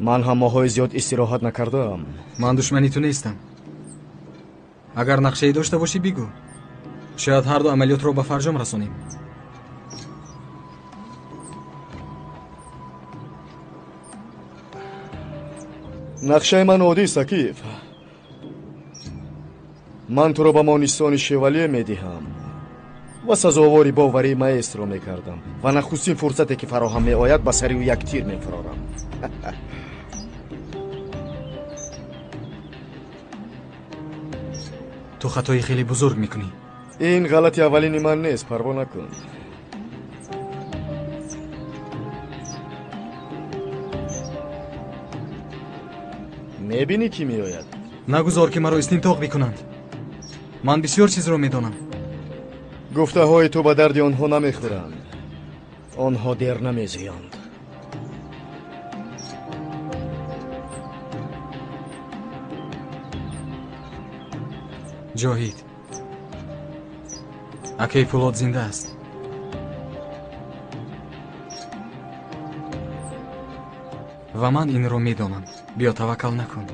ман ҳам моҳҳои зиёд истироҳат накардаам. ман душмани ту нестам. агар нақшае дошта бошӣ бигӯ. шояд ҳар ду амалиётро ба фарҷом расонем. нақшаи ман оддӣ сакиф. ман туро ба монистони шевалие медиҳам ва сазовори боварии маэстро мекардам ва нахустин фурсате ки фароҳам меояд ба сари ӯ як тир мефарорам. ту хатои хеле бузург мекунӣ. ин ғалати аввалини ман нест, парво накун. мебинӣ кӣ меояд? нагузор ки маро истинтоқ бикунанд. ман бисёр чизро медонам. гуфтаҳои ту ба дарди онҳо намехӯранд. онҳо дер намезӯянд. ҷоҳид, акаи Пулод зинда аст. ва ман инро медонам. биё таваккал накун.